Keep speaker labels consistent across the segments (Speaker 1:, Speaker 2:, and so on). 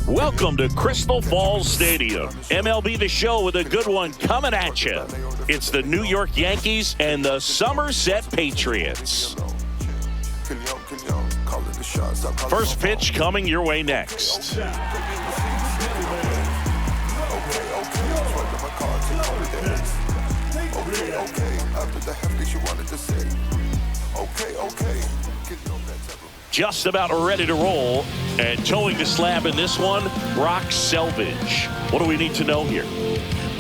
Speaker 1: Welcome to Crystal Falls Stadium. MLB The Show with a good one coming at you. It's the New York Yankees and the Somerset Patriots. First pitch coming your way next. Just about ready to roll, and towing the slab in this one, Rock Selvage. What do we need to know here?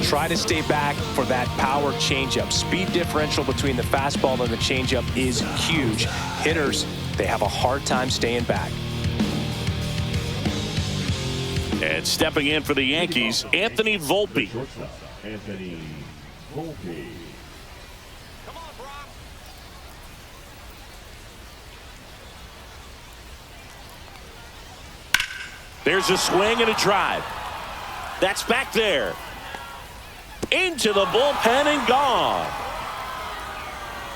Speaker 2: Try to stay back for that power changeup. Speed differential between the fastball and the changeup is huge. Hitters, they have a hard time staying back.
Speaker 1: And stepping in for the Yankees, Anthony Volpe.
Speaker 3: Anthony Volpe.
Speaker 1: There's a swing and a drive. That's back there. Into the bullpen and gone.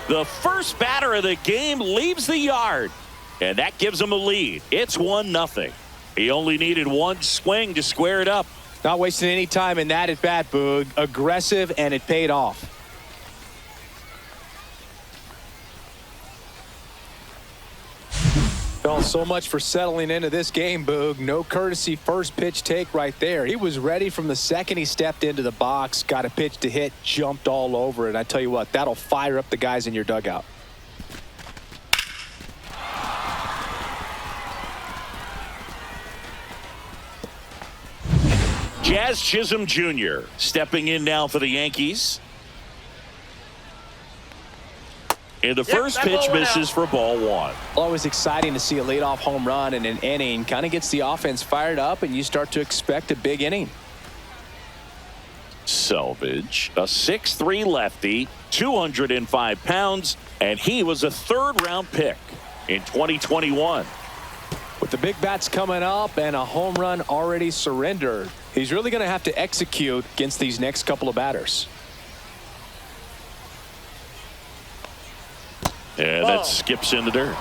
Speaker 1: The first batter of the game leaves the yard, and that gives him a lead. It's 1-0. He only needed one swing to square it up.
Speaker 2: Not wasting any time in that at bat, Boog. Aggressive, and it paid off. Well, so much for settling into this game, Boog. No courtesy first pitch take right there. He was ready from the second he stepped into the box, got a pitch to hit, jumped all over it. I tell you what, that'll fire up the guys in your dugout.
Speaker 1: Jazz Chisholm Jr. stepping in now for the Yankees. And the first pitch misses for ball one.
Speaker 2: Always exciting to see a leadoff home run in an inning. Kind of gets the offense fired up, and you start to expect a big inning.
Speaker 1: Selvage, a 6'3" lefty, 205 pounds, and he was a third-round pick in 2021.
Speaker 2: With the big bats coming up and a home run already surrendered, he's really going to have to execute against these next couple of batters.
Speaker 1: And that skips in the dirt.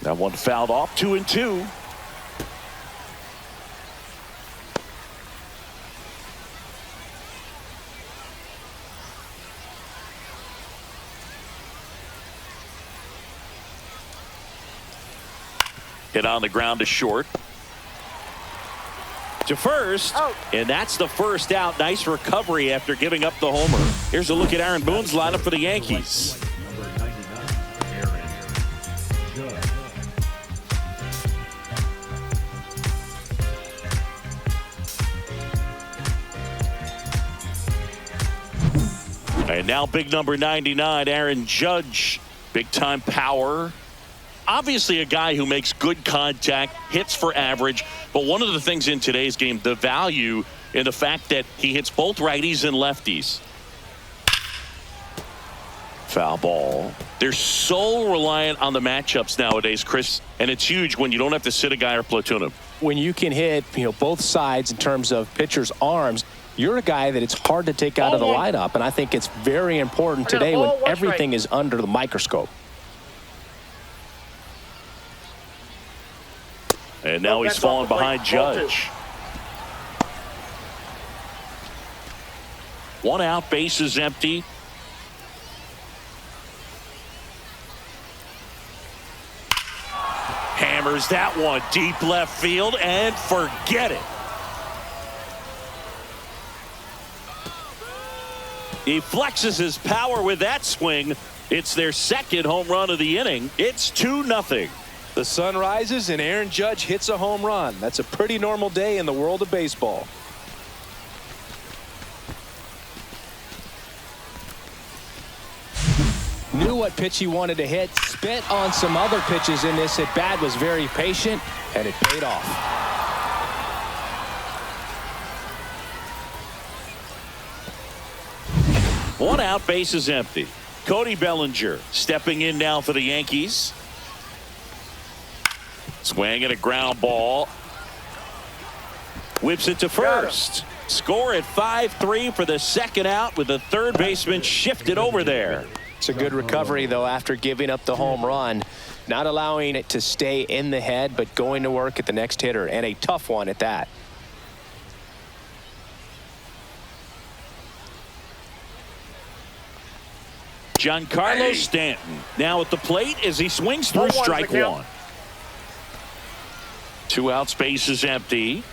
Speaker 1: That one fouled off, 2-2. Hit on the ground to short. To first, and that's the first out. Nice recovery after giving up the homer. Here's a look at Aaron Boone's lineup for the Yankees. And now big number 99, Aaron Judge. Big time power. Obviously a guy who makes good contact, hits for average, but one of the things in today's game, the value in the fact that he hits both righties and lefties. Foul ball. They're so reliant on the matchups nowadays, Chris, and it's huge when you don't have to sit a guy or platoon him.
Speaker 2: When you can hit, both sides in terms of pitchers' arms, you're a guy that it's hard to take out of the lineup, and I think it's very important today when everything is under the microscope.
Speaker 1: And now he's falling behind Judge. One out, base is empty. Hammers that one deep left field and forget it. He flexes his power with that swing. It's their second home run of the inning. It's 2-0.
Speaker 2: The sun rises and Aaron Judge hits a home run. That's a pretty normal day in the world of baseball. Knew what pitch he wanted to hit. Spent on some other pitches in this at bat. Was very patient, and it paid off.
Speaker 1: One out, base is empty. Cody Bellinger stepping in now for the Yankees. Swing and a ground ball. Whips it to first. Score at 5-3 for the second out with the third baseman shifted over there.
Speaker 2: It's a good recovery, though, after giving up the home run. Not allowing it to stay in the head, but going to work at the next hitter, and a tough one at that.
Speaker 1: Giancarlo Stanton now at the plate as he swings through strike one. 2 outs, base is empty.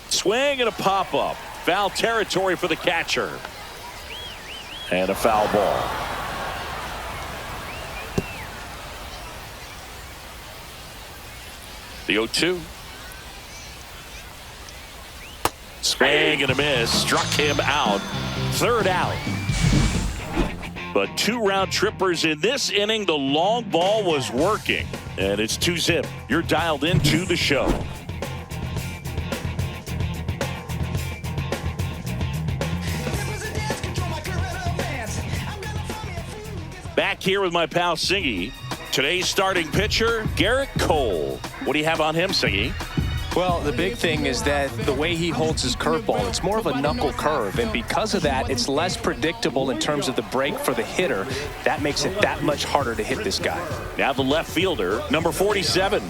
Speaker 1: Swing and a pop-up. Foul territory for the catcher. And a foul ball. The 0-2. Swing and a miss. Struck him out. 3rd out. But 2 round trippers in this inning. The long ball was working. And it's 2-zip. You're dialed into the show. Back here with my pal Singy. Today's starting pitcher, Garrett Cole. What do you have on him, Singy?
Speaker 2: Well, the big thing is that the way he holds his curveball, it's more of a knuckle curve, and because of that, it's less predictable in terms of the break for the hitter. That makes it that much harder to hit this guy.
Speaker 1: Now the left fielder, number 47.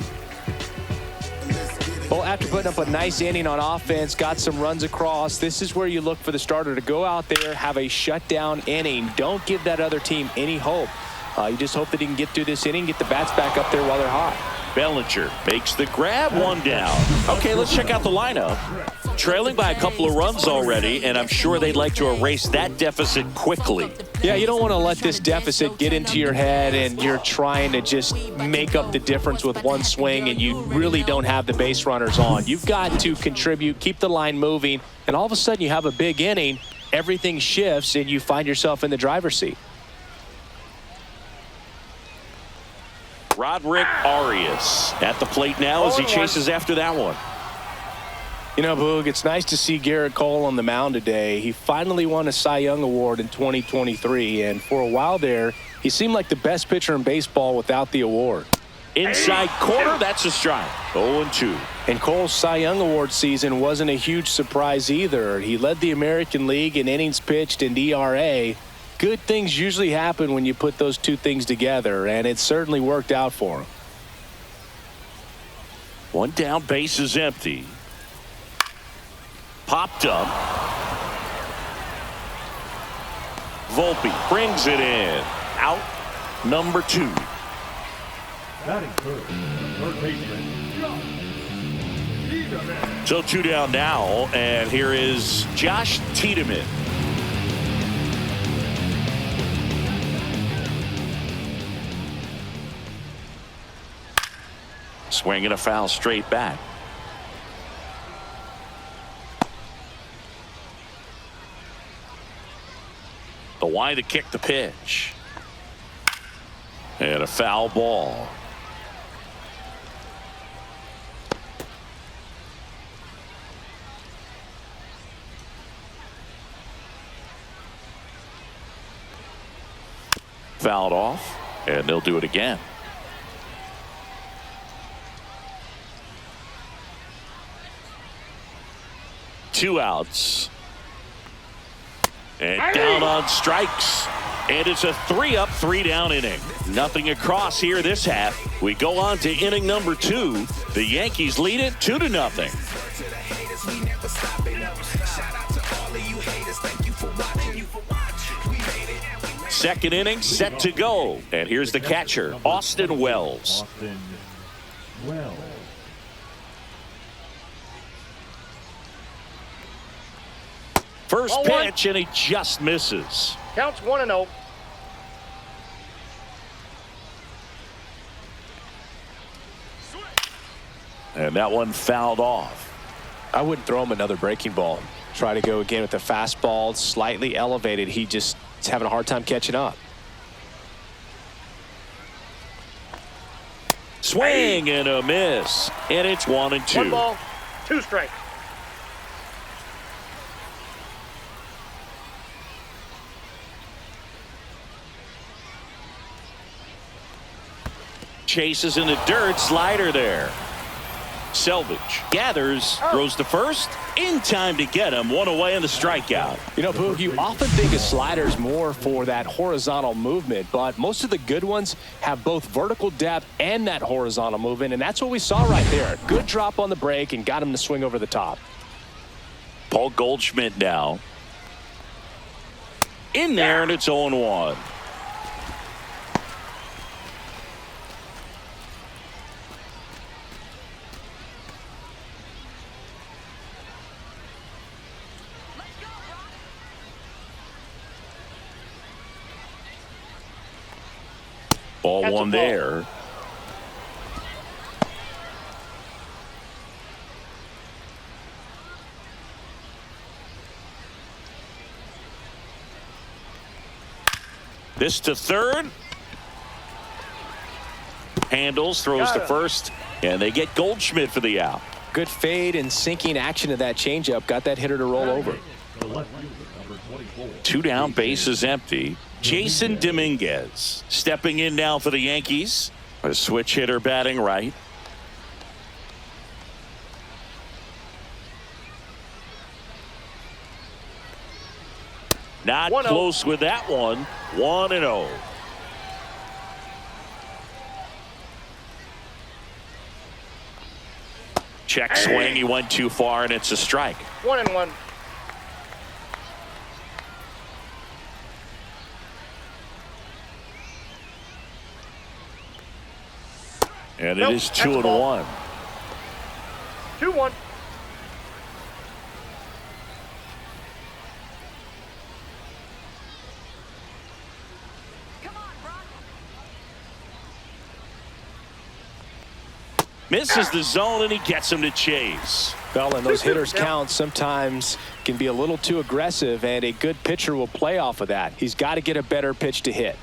Speaker 2: Well, after putting up a nice inning on offense, got some runs across, this is where you look for the starter to go out there, have a shutdown inning. Don't give that other team any hope. You just hope that he can get through this inning, get the bats back up there while they're hot.
Speaker 1: Bellinger makes the grab, 1 down. Okay, let's check out the lineup. Trailing by a couple of runs already, and I'm sure they'd like to erase that deficit quickly.
Speaker 2: Yeah, you don't want to let this deficit get into your head and you're trying to just make up the difference with one swing and you really don't have the base runners on. You've got to contribute, keep the line moving, and all of a sudden you have a big inning, everything shifts, and you find yourself in the driver's seat.
Speaker 1: Roderick Arias at the plate now as he chases after that one.
Speaker 2: You know, Boog, it's nice to see Garrett Cole on the mound today. He finally won a Cy Young Award in 2023, and for a while there, he seemed like the best pitcher in baseball without the award.
Speaker 1: Inside corner, that's a strike. 0-2.
Speaker 2: And Cole's Cy Young Award season wasn't a huge surprise either. He led the American League in innings pitched and ERA. Good things usually happen when you put those two things together, and it certainly worked out for him.
Speaker 1: 1 down, base is empty. Popped up. Volpe brings it in. Out number 2.
Speaker 3: Batting first, third baseman, Josh Tiedemann.
Speaker 1: So 2 down now, and here is Josh Tiedemann. Swinging a foul straight back. The wide to kick the pitch. And a foul ball. Fouled off, and they'll do it again. Two outs. And down on strikes. And it's a 3-up, 3-down inning. Nothing across here this half. We go on to inning number 2. The Yankees lead it 2-0. Second inning set to go. And here's the catcher, Austin Wells.
Speaker 3: Austin Wells.
Speaker 1: First pitch, and he just misses.
Speaker 4: Counts 1-0.
Speaker 1: And that one fouled off.
Speaker 2: I wouldn't throw him another breaking ball. Try to go again with the fastball, slightly elevated. He's having a hard time catching up.
Speaker 1: Swing and a miss. And it's 1-2.
Speaker 4: 1 ball, 2 strikes.
Speaker 1: Chases in the dirt, slider there. Selvage gathers, throws to first, in time to get him. One away in the strikeout.
Speaker 2: You know, Boog, you often think of sliders more for that horizontal movement, but most of the good ones have both vertical depth and that horizontal movement, and that's what we saw right there. Good drop on the break and got him to swing over the top.
Speaker 1: Paul Goldschmidt now. In there, and it's 0-1. Ball
Speaker 4: That's
Speaker 1: one
Speaker 4: a ball.
Speaker 1: there. This to third. Handles, throws
Speaker 4: Got
Speaker 1: to
Speaker 4: it.
Speaker 1: first, and they get Goldschmidt for the out.
Speaker 2: Good fade and sinking action of that changeup. Got that hitter to roll over.
Speaker 3: The left fielder, number 24.
Speaker 1: 2 down, bases empty. Jason Dominguez stepping in now for the Yankees. A switch hitter batting right. Not
Speaker 4: 1-0.
Speaker 1: close with that one. 1-0. Check swing. He went too far, and it's a strike.
Speaker 4: 1-1.
Speaker 1: And it
Speaker 4: Nope,
Speaker 1: is
Speaker 4: that's a
Speaker 1: 2-1.
Speaker 4: ball. 2-1.
Speaker 1: Misses the zone, and he gets him to chase.
Speaker 2: Well, and those hitters count sometimes can be a little too aggressive, and a good pitcher will play off of that. He's got to get a better pitch to hit.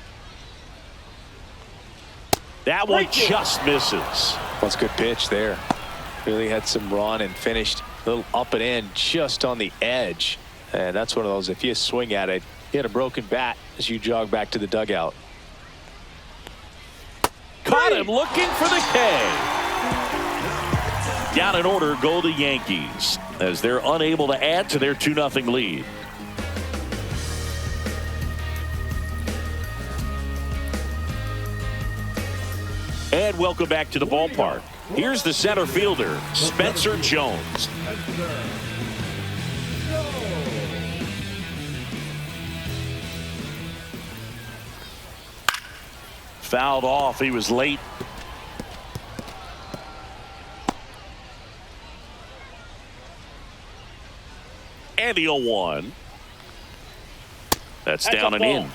Speaker 1: That one just misses.
Speaker 2: That's a good pitch there. Really had some run and finished a little up and in just on the edge. And that's one of those, if you swing at it, you hit a broken bat as you jog back to the dugout.
Speaker 1: Caught him looking for the K. Down in order go the Yankees as they're unable to add to their 2-0 lead. And welcome back to the ballpark. Here's the center fielder, Spencer Jones. Fouled off. He was late. And the 0-1. That's down
Speaker 4: a
Speaker 1: and
Speaker 4: ball.
Speaker 1: in.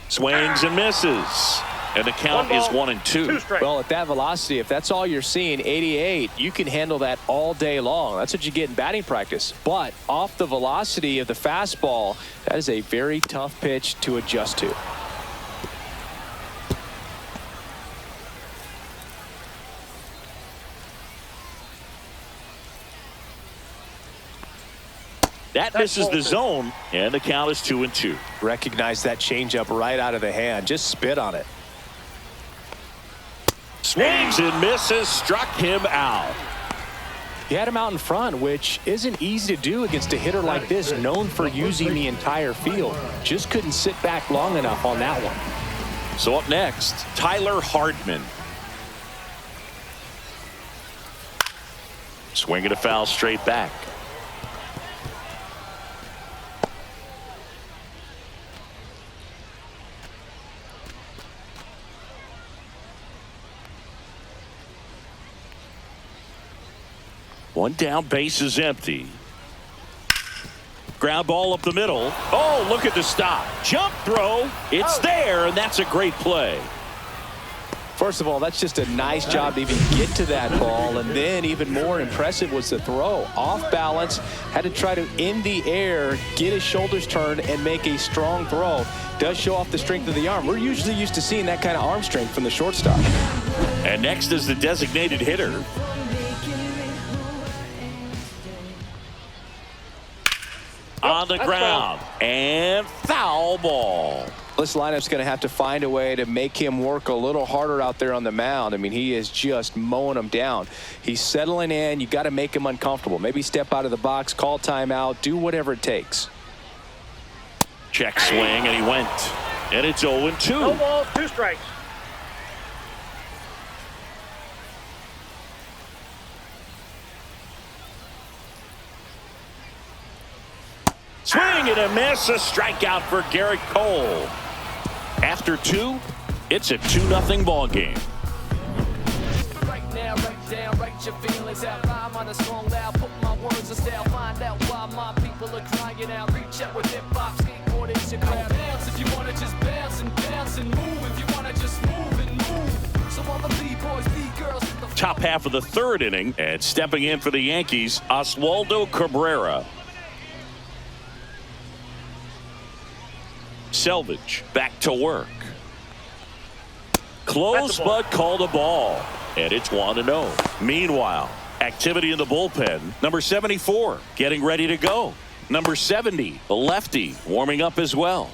Speaker 1: Swings and misses. And the count is 1-2.
Speaker 4: 2 strikes.
Speaker 2: Well, at that velocity, if that's all you're seeing, 88, you can handle that all day long. That's what you get in batting practice. But off the velocity of the fastball, that is a very tough pitch to adjust to.
Speaker 1: That misses the zone, and the count is 2-2.
Speaker 2: Recognize that changeup right out of the hand. Just spit on it.
Speaker 1: Swings and misses, struck him out.
Speaker 2: He had him out in front, which isn't easy to do against a hitter like this, known for using the entire field. Just couldn't sit back long enough on that one.
Speaker 1: So up next, Tyler Hardman. Swinging a foul straight back. One down, base is empty. Ground ball up the middle. Oh, look at the stop. Jump throw. It's there, and that's a great play.
Speaker 2: First of all, that's just a nice job to even get to that ball, and then even more impressive was the throw. Off balance, had to try to in the air, get his shoulders turned, and make a strong throw. Does show off the strength of the arm. We're usually used to seeing that kind of arm strength from the shortstop.
Speaker 1: And next is the designated hitter. on the
Speaker 4: That's
Speaker 1: ground. And foul ball.
Speaker 2: This lineup's going to have to find a way to make him work a little harder out there on the mound. I mean, he is just mowing them down. He's settling in. You got to make him uncomfortable. Maybe step out of the box, call timeout, do whatever it takes.
Speaker 1: Check swing, and he went. And it's 0-2.
Speaker 4: No balls, 2 strikes.
Speaker 1: Swing and a miss. A strikeout for Garrett Cole. After 2, it's a 2-0 ball game.
Speaker 5: Right now, right down, write your feelings out. Rhyme on a song loud, put my words in style. Find out why my people are crying out. Reach out with hip-hop, skateboard is your crowd. Bounce if you wanna just bounce and move. If you wanna just move and move. So all the B-boys, B-girls.
Speaker 1: Top half of the 3rd inning, and stepping in for the Yankees, Oswaldo Cabrera. Selvage back to work. Close but called a ball. And it's 1-0. Meanwhile, activity in the bullpen. Number 74 getting ready to go. Number 70, the lefty, warming up as well.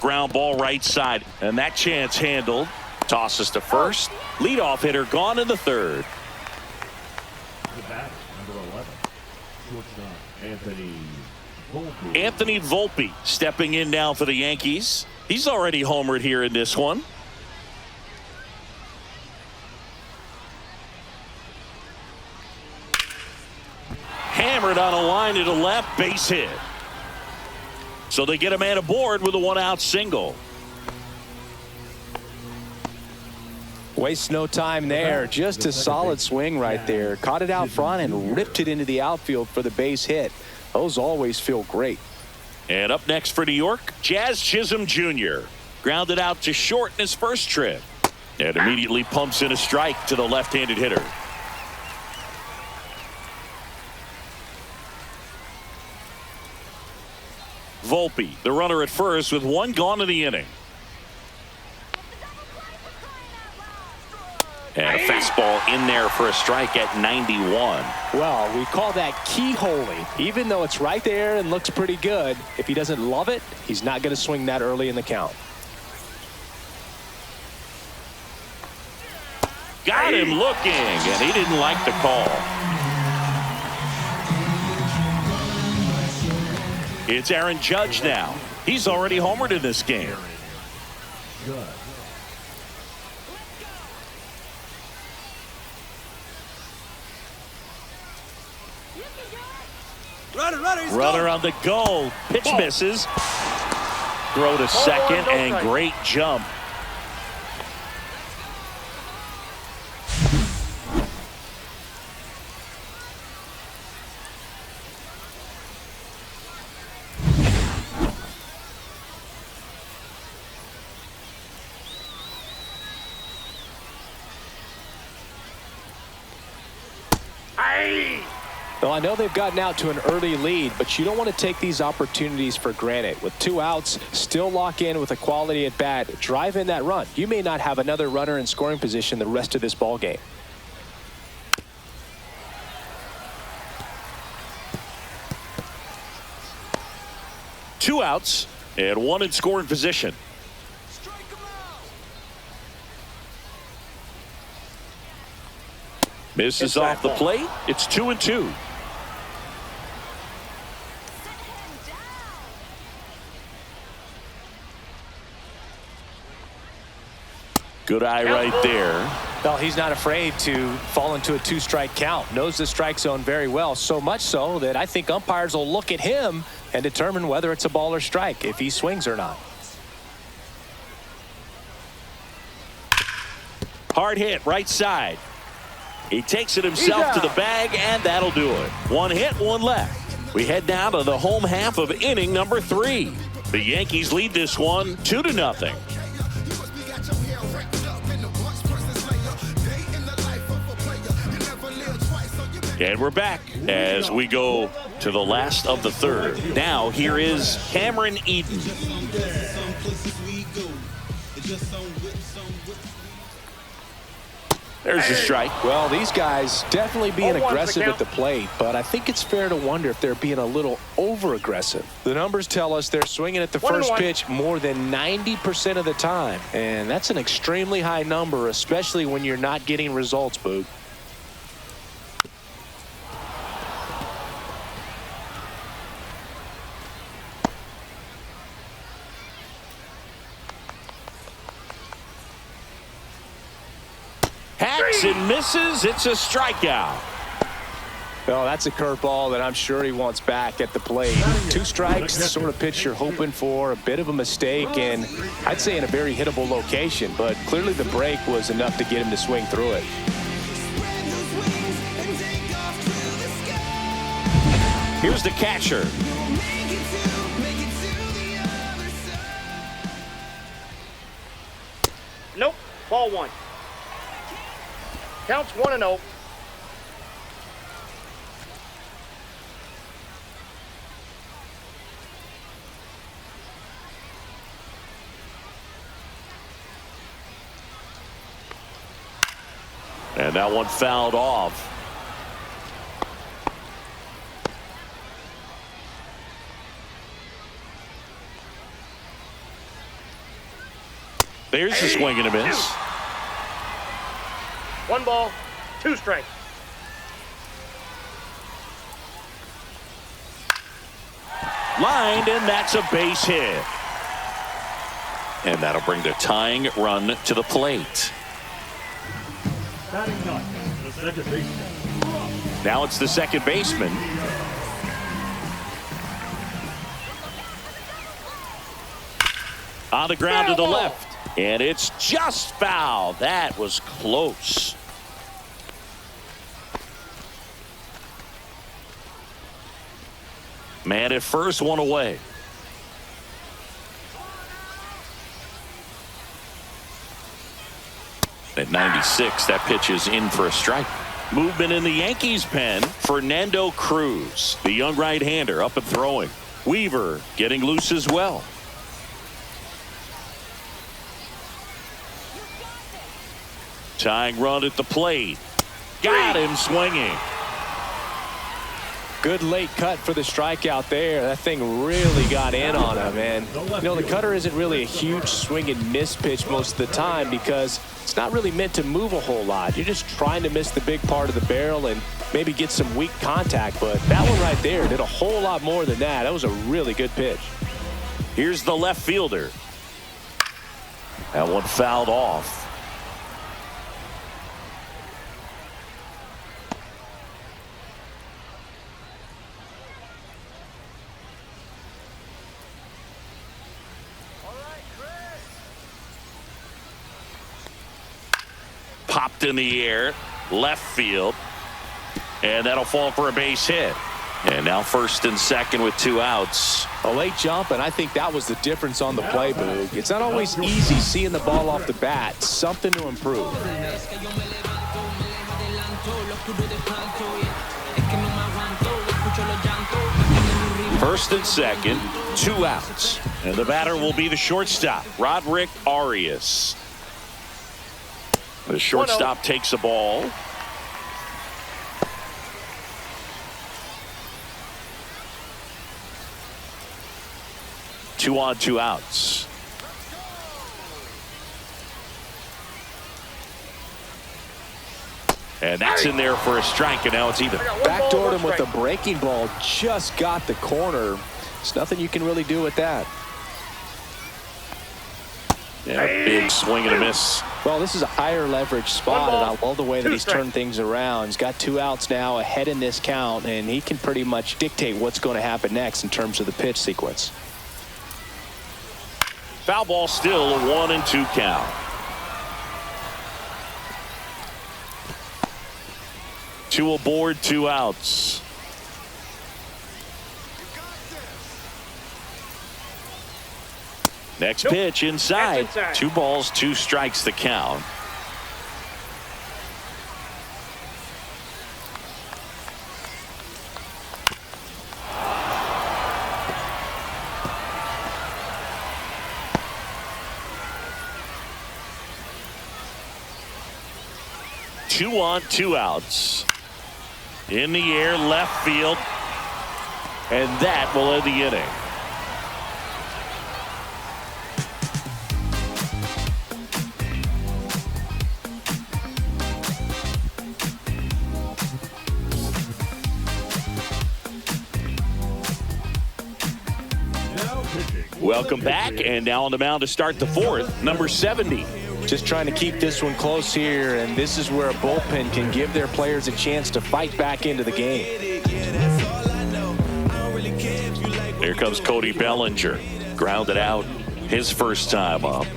Speaker 1: Ground ball right side, and that chance handled. Tosses to first. Leadoff hitter gone in the 3rd.
Speaker 3: The batter, number 11, shortstop
Speaker 1: Anthony Volpe stepping in now for the Yankees. He's already homered here in this one. Hammered on a line to the left, base hit. So they get a man aboard with a 1-out single.
Speaker 2: Waste no time there. Just a solid swing right there. Caught it out front and ripped it into the outfield for the base hit. Those always feel great.
Speaker 1: And up next for New York, Jazz Chisholm Jr. Grounded out to short in his first trip. And immediately pumps in a strike to the left-handed hitter. Volpe, the runner at first with 1 gone in the inning. And a fastball in there for a strike at 91.
Speaker 2: Well, we call that keyholing. Even though it's right there and looks pretty good, if he doesn't love it, he's not going to swing that early in the count.
Speaker 1: Got him looking, and he didn't like the call. It's Aaron Judge now. He's already homered in this game. Runner on the go. Pitch misses. Throw to second, and great jump.
Speaker 2: Well, I know they've gotten out to an early lead, but you don't want to take these opportunities for granted. With 2 outs, still lock in with a quality at bat. Drive in that run. You may not have another runner in scoring position the rest of this ball game.
Speaker 1: Two outs and 1 in scoring position. Misses off the plate. It's 2-2. Good eye right there.
Speaker 2: Well, he's not afraid to fall into a 2-strike count. Knows the strike zone very well, so much so that I think umpires will look at him and determine whether it's a ball or strike, if he swings or not.
Speaker 1: Hard hit right side. He takes it himself to the bag, and that'll do it. One hit, one left. We head down to the home half of inning number 3. The Yankees lead this one 2-0. And we're back as we go to the last of the third. Now here is Cameron Eden. There's a strike.
Speaker 2: Well, these guys definitely being aggressive at the plate, but I think it's fair to wonder if they're being a little over-aggressive. The numbers tell us they're swinging at the first pitch more than 90% of the time, and that's an extremely high number, especially when you're not getting results, Boog.
Speaker 1: Hacks and misses. It's a strikeout.
Speaker 2: Well, that's a curveball that I'm sure he wants back at the plate. 2 strikes, the sort of pitch you're hoping for. A bit of a mistake, and I'd say in a very hittable location, but clearly the break was enough to get him to swing through it.
Speaker 1: Here's the catcher.
Speaker 4: Nope. Ball 1. Counts 1-0.
Speaker 1: And that one fouled off. There's the swing and a miss.
Speaker 4: 1 ball, 2 strikes.
Speaker 1: Lined, and that's a base hit. And that'll bring the tying run to the plate.
Speaker 3: Batting ninth, the second baseman.
Speaker 1: Now it's the second baseman. On the ground to the left. And it's just foul. That was close. Man at first, one away. At 96, that pitch is in for a strike. Movement in the Yankees pen. Fernando Cruz, the young right-hander, up and throwing. Weaver getting loose as well. Tying run at the plate. Got him swinging.
Speaker 2: Good late cut for the strikeout there. That thing really got in on him, and you know, the cutter isn't really a huge swing and miss pitch most of the time because it's not really meant to move a whole lot. You're just trying to miss the big part of the barrel and maybe get some weak contact, but that one right there did a whole lot more than that. That was a really good pitch.
Speaker 1: Here's the left fielder. That one fouled off. Popped in the air, left field, and that'll fall for a base hit. And now first and second with 2 outs.
Speaker 2: A late jump, and I think that was the difference on the play, Boog. It's not always easy seeing the ball off the bat. Something to improve.
Speaker 1: First and second, 2 outs. And the batter will be the shortstop, Roderick Arias. The shortstop takes the ball. Two on, 2 outs. And that's in there for a strike, and now it's even.
Speaker 2: Backdoored him with the breaking ball. Just got the corner. There's nothing you can really do with that.
Speaker 1: Yeah, big swing and a miss.
Speaker 2: Well, this is a higher leverage spot, and I love the way that he's turned things around. He's got 2 outs now ahead in this count, and he can pretty much dictate what's going to happen next in terms of the pitch sequence.
Speaker 1: Foul ball still, a 1-2 count. Two aboard, 2 outs. Next pitch inside.
Speaker 4: That's inside.
Speaker 1: 2 balls, 2 strikes the count. Two on, 2 outs. In the air, left field. And that will end the inning. Welcome back, and now on the mound to start the 4th, number 70.
Speaker 2: Just trying to keep this one close here, and this is where a bullpen can give their players a chance to fight back into the game.
Speaker 1: Here comes Cody Bellinger. Grounded out his first time up.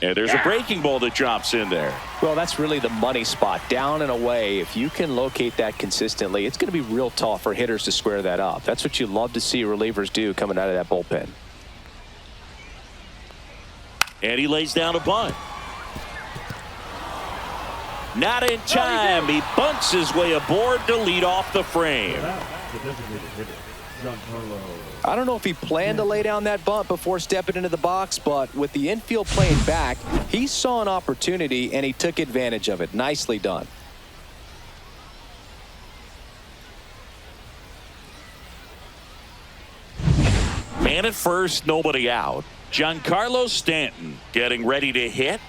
Speaker 1: And there's a breaking ball that drops in there.
Speaker 2: Well, that's really the money spot, down and away. If you can locate that consistently, it's going to be real tough for hitters to square that up. That's what you love to see relievers do coming out of that bullpen.
Speaker 1: And he lays down a bunt. Not in time. He bunts his way aboard to lead off the frame.
Speaker 2: I don't know if he planned to lay down that bunt before stepping into the box, but with the infield playing back, he saw an opportunity and he took advantage of it. Nicely done.
Speaker 1: Man at first, nobody out. Giancarlo Stanton getting ready to hit.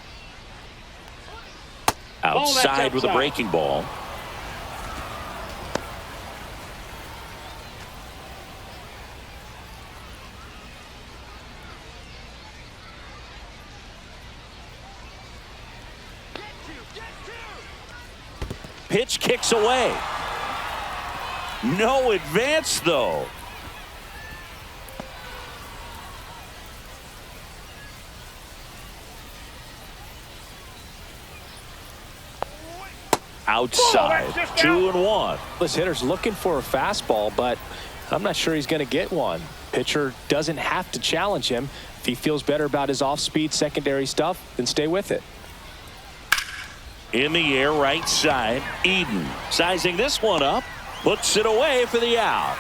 Speaker 1: Outside with a breaking ball. Pitch kicks away. No advance, though. Outside, 2-1.
Speaker 2: This hitter's looking for a fastball, but I'm not sure he's going to get one. Pitcher doesn't have to challenge him. If he feels better about his off-speed secondary stuff, then stay with it.
Speaker 1: In the air, right side. Eden sizing this one up. Puts it away for the out.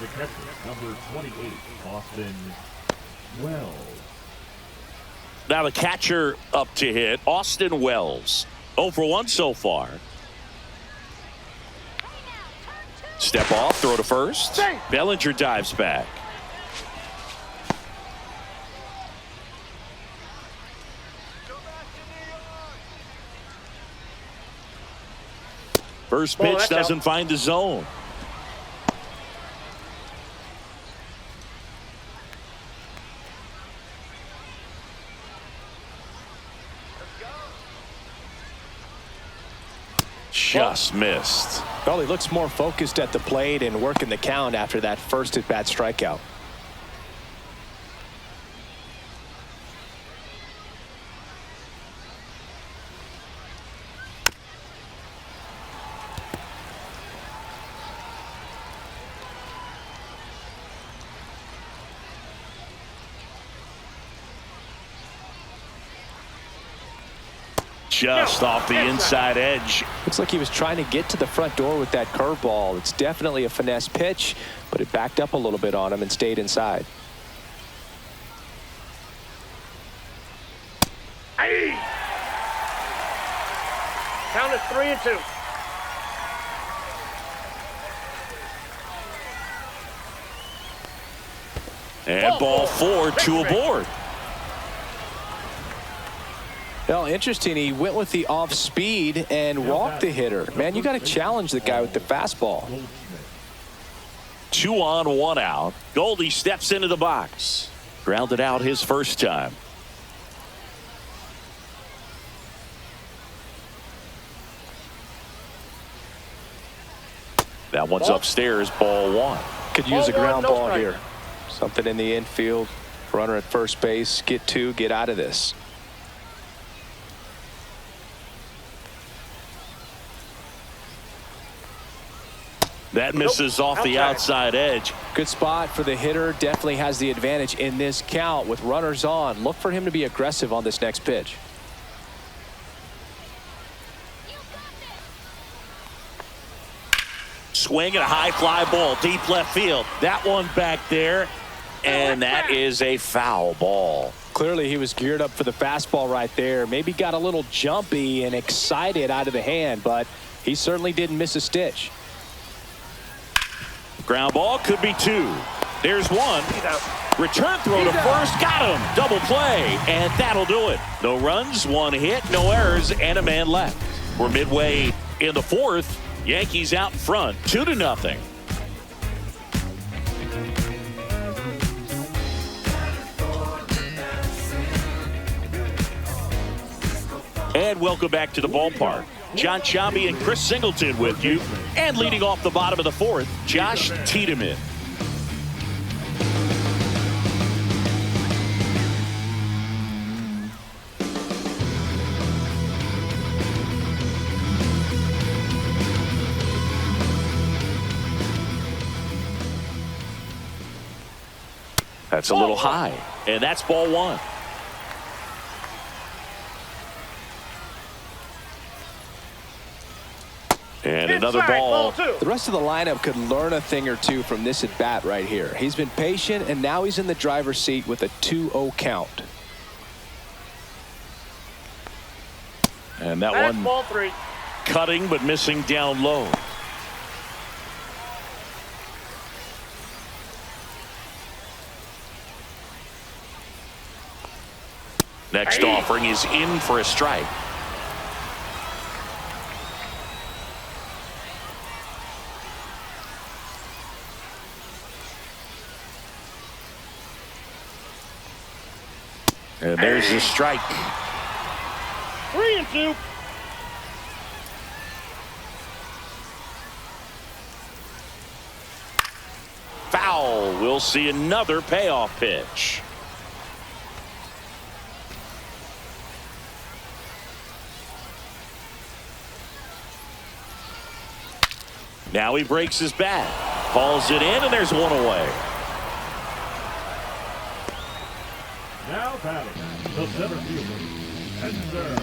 Speaker 3: The catcher, number 28, Austin Wells.
Speaker 1: Now the catcher up to hit, Austin Wells. 0 for 1 so far. Step off, throw to first. Bellinger dives back. First pitch doesn't find the zone. Just missed.
Speaker 2: Well, he looks more focused at the plate and working the count after that first at-bat strikeout.
Speaker 1: Just off the inside edge.
Speaker 2: Looks like he was trying to get to the front door with that curveball. It's definitely a finesse pitch, but it backed up a little bit on him and stayed inside.
Speaker 4: Aye. Count is 3-2.
Speaker 1: And ball 4, 2 aboard.
Speaker 2: Well, interesting. He went with the off speed and walked the hitter. Man, you got to challenge the guy with the fastball.
Speaker 1: 2 on, 1 out. Goldie steps into the box. Grounded out his first time. That one's upstairs, ball 1.
Speaker 2: Could use a ground ball here. Something in the infield. Runner at first base. Get two. Get out of this.
Speaker 1: That misses off the outside edge.
Speaker 2: Good spot for the hitter. Definitely has the advantage in this count with runners on. Look for him to be aggressive on this next pitch.
Speaker 1: Swing and a high fly ball deep left field. That one back there, and that is a foul ball.
Speaker 2: Clearly he was geared up for the fastball right there. Maybe got a little jumpy and excited out of the hand, but he certainly didn't miss a stitch.
Speaker 1: Ground ball could be two. There's one. Return throw to first. Got him. Double play. And that'll do it. No runs, one hit, no errors, and a man left. We're midway in the fourth. Yankees out in front, 2-0. And welcome back to the ballpark. John Chambi and Chris Singleton with you. And leading off the bottom of the fourth, Josh Tiedemann. That's a little high, and that's ball one. And another ball.
Speaker 2: The rest of the lineup could learn a thing or two from this at bat right here. He's been patient, and now he's in the driver's seat with a 2-0 count.
Speaker 1: And that one
Speaker 4: ball three.
Speaker 1: Cutting but missing down low. Next offering is in for a strike. And there's the strike.
Speaker 4: 3-2.
Speaker 1: Foul. We'll see another payoff pitch. Now he breaks his bat. Calls it in, and there's one away.
Speaker 3: Now batting, the center fielder, Spencer.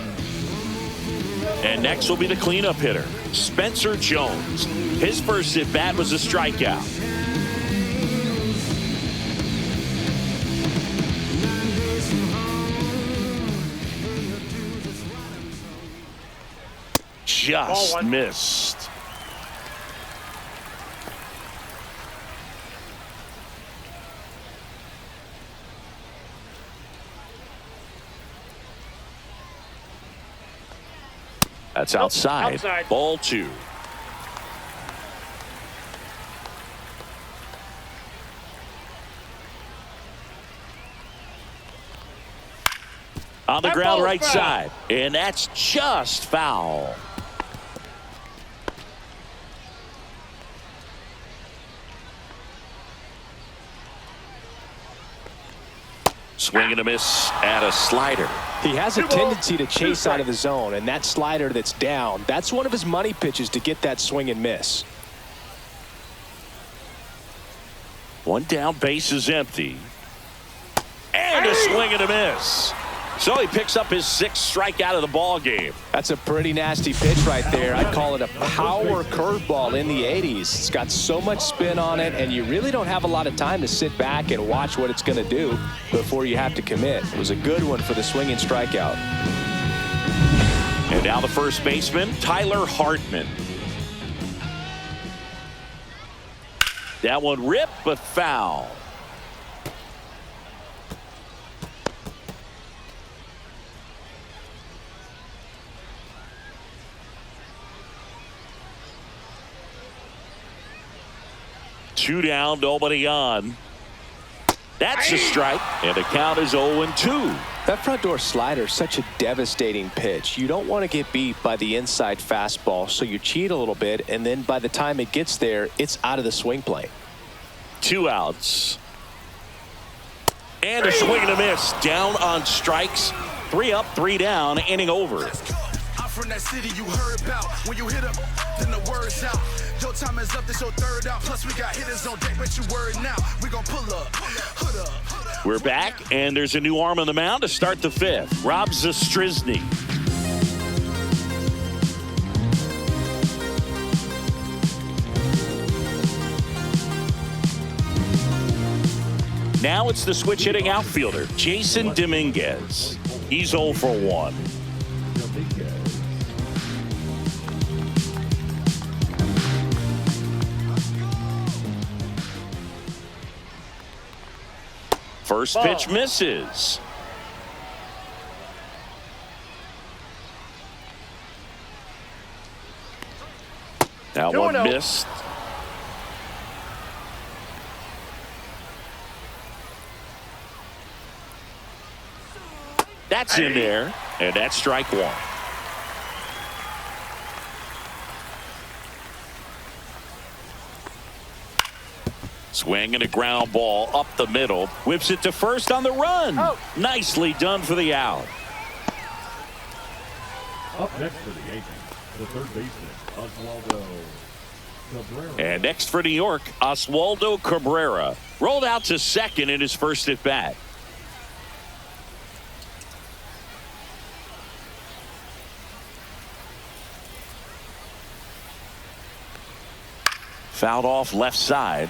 Speaker 1: And next will be the cleanup hitter, Spencer Jones. His first at bat was a strikeout. Just missed. That's outside. Ball two. On the ground right side. And that's just foul. Swing and a miss at a slider.
Speaker 2: He has a tendency to chase out of the zone, and that slider that's down, that's one of his money pitches to get that swing and miss.
Speaker 1: One down, base is empty. And a swing and a miss. So he picks up his sixth strikeout of the ball game.
Speaker 2: That's a pretty nasty pitch right there. I'd call it a power curveball in the 80s. It's got so much spin on it, and you really don't have a lot of time to sit back and watch what it's going to do before you have to commit. It was a good one for the swinging strikeout.
Speaker 1: And now the first baseman, Tyler Hartman. That one ripped, but foul. Two down, nobody on. That's a strike, and the count is 0-2.
Speaker 2: That front door slider is such a devastating pitch. You don't want to get beat by the inside fastball, so you cheat a little bit, and then by the time it gets there, it's out of the swing plane.
Speaker 1: 2 outs. And a swing and a miss. Down on strikes. 3 up, 3 down. Inning over.
Speaker 6: I'm from that city you heard about. When you hit up, then the word's out. Your time is up, this your third out. Plus we got hitters on deck, bet you word now. We gon' pull up, hood up.
Speaker 1: We're back, and there's a new arm on the mound to start the 5th. Rob Zastryzny. Now it's the switch hitting outfielder, Jason Dominguez. He's 0 for 1. First pitch misses. That one missed. That's in there, and that's strike 1. Swing and a ground ball up the middle. Whips it to first on the run. Oh. Nicely done for the out.
Speaker 3: Up next for the Yankees, the third baseman, Oswaldo Cabrera.
Speaker 1: And next for New York, Oswaldo Cabrera. Rolled out to second in his first at bat. Fouled off left side.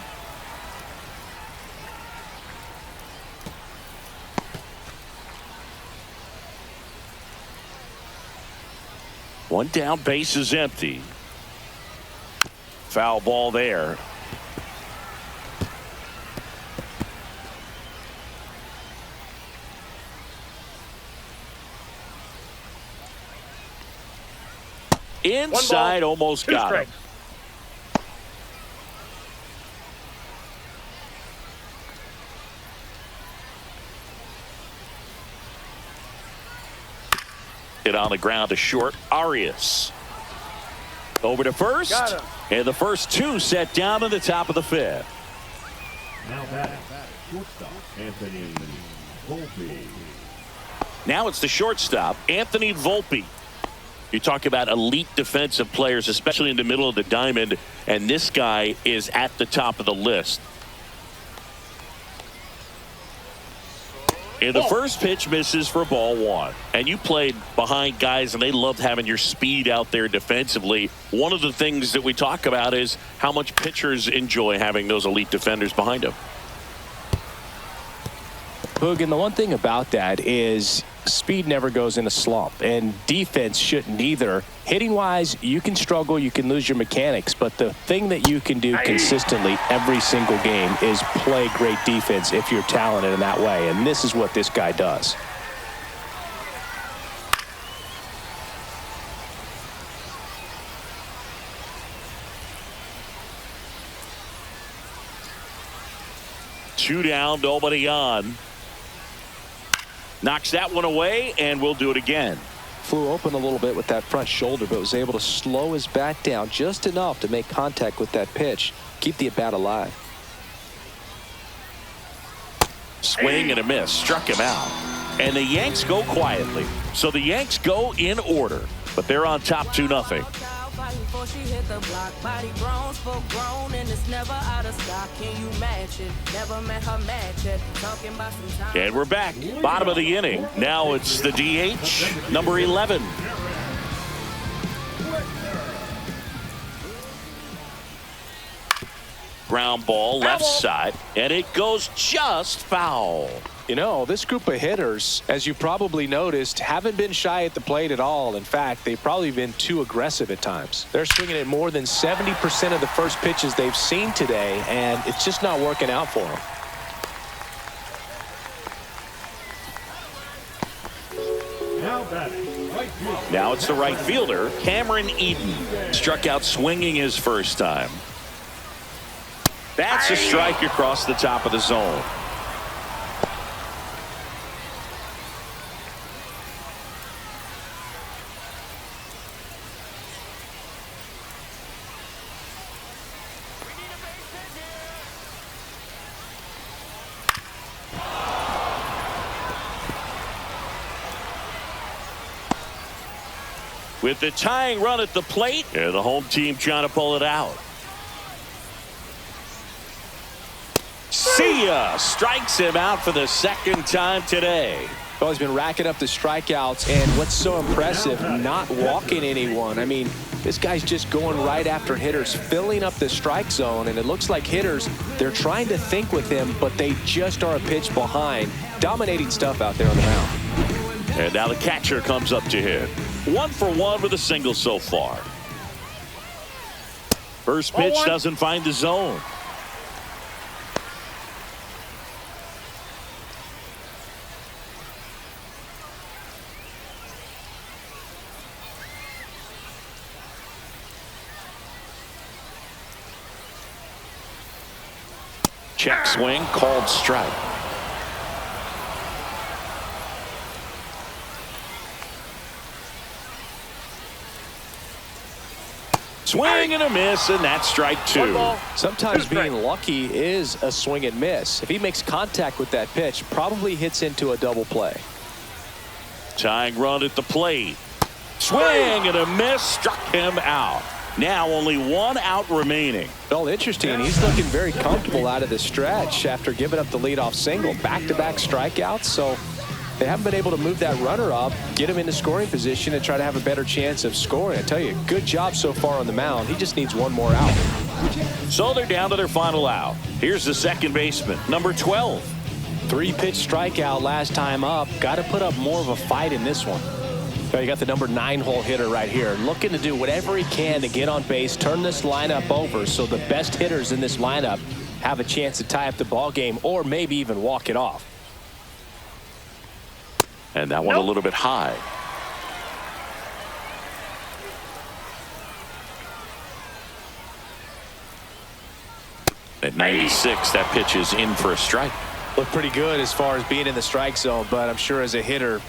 Speaker 1: One down, base is empty. Foul ball there. Inside, almost got him. Hit on the ground to short. Arias over to first, and the first 2 set down in the top of the 5th.
Speaker 3: Now batting, shortstop Anthony Volpe.
Speaker 1: Now it's the shortstop Anthony Volpe. You talk about elite defensive players, especially in the middle of the diamond, and this guy is at the top of the list. And the first pitch misses for ball 1. And you played behind guys, and they loved having your speed out there defensively. One of the things that we talk about is how much pitchers enjoy having those elite defenders behind them.
Speaker 2: Boog, and the one thing about that is speed never goes in a slump, and defense shouldn't either. Hitting wise, you can struggle, you can lose your mechanics, but the thing that you can do consistently every single game is play great defense if you're talented in that way, and this is what this guy does.
Speaker 1: Two down, nobody on. Knocks that one away, and we'll do it again.
Speaker 2: Flew open a little bit with that front shoulder, but was able to slow his bat down just enough to make contact with that pitch. Keep the at-bat alive.
Speaker 1: Swing and a miss. Struck him out. And the Yanks go quietly. So the Yanks go in order, but they're on top 2-0.
Speaker 7: Before she hit the block, body grown, full grown, and it's never out of stock. Can you match it? Never met her match it. Talking about some time.
Speaker 1: And we're back. Bottom of the inning. Now it's the DH, number 11. Ground ball left side, and it goes just foul.
Speaker 2: You know, this group of hitters, as you probably noticed, haven't been shy at the plate at all. In fact, they've probably been too aggressive at times. They're swinging at more than 70% of the first pitches they've seen today, and it's just not working out for them.
Speaker 1: Now it's the right fielder, Cameron Eden. Struck out swinging his first time. That's a strike across the top of the zone. with the tying run at the plate, and the home team trying to pull it out. See ya! Strikes him out for the second time today.
Speaker 2: Well, he's been racking up the strikeouts, and what's so impressive, not walking anyone. I mean, this guy's just going right after hitters, filling up the strike zone, and it looks like hitters, they're trying to think with him, but they just are a pitch behind. Dominating stuff out there on the mound.
Speaker 1: And now the catcher comes up to hit. 1 for 1 with a single so far. First pitch doesn't find the zone. Check swing, called strike. Swing and a miss, and that's strike 2.
Speaker 2: Sometimes being lucky is a swing and miss. If he makes contact with that pitch, probably hits into a double play.
Speaker 1: Tying run at the plate. Swing and a miss, struck him out. Now only 1 out remaining.
Speaker 2: Well, interesting. He's looking very comfortable out of the stretch after giving up the leadoff single. Back-to-back strikeouts, so they haven't been able to move that runner up, get him into scoring position, and try to have a better chance of scoring. I tell you, good job so far on the mound. He just needs 1 more out.
Speaker 1: So they're down to their final out. Here's the second baseman, number 12.
Speaker 2: 3-pitch strikeout last time up. Got to put up more of a fight in this one. You got the number 9-hole hitter right here, looking to do whatever he can to get on base, turn this lineup over so the best hitters in this lineup have a chance to tie up the ball game or maybe even walk it off.
Speaker 1: And that one a little bit high. At 96, that pitch is in for a strike.
Speaker 2: Looked pretty good as far as being in the strike zone, but I'm sure as a hitter,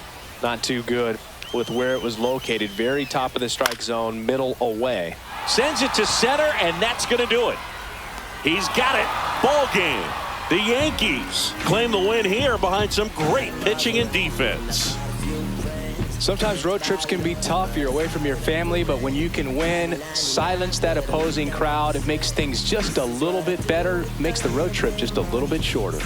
Speaker 2: not too good with where it was located. Very top of the strike zone, middle away.
Speaker 1: Sends it to center, and that's going to do it. He's got it. Ball game. The Yankees claim the win here behind some great pitching and defense.
Speaker 2: Sometimes road trips can be tough. You're away from your family, but when you can win, silence that opposing crowd, it makes things just a little bit better, makes the road trip just a little bit shorter.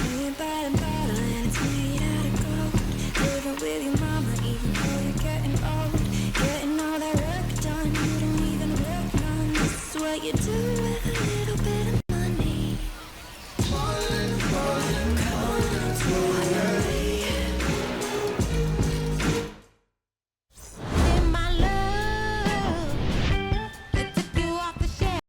Speaker 8: You do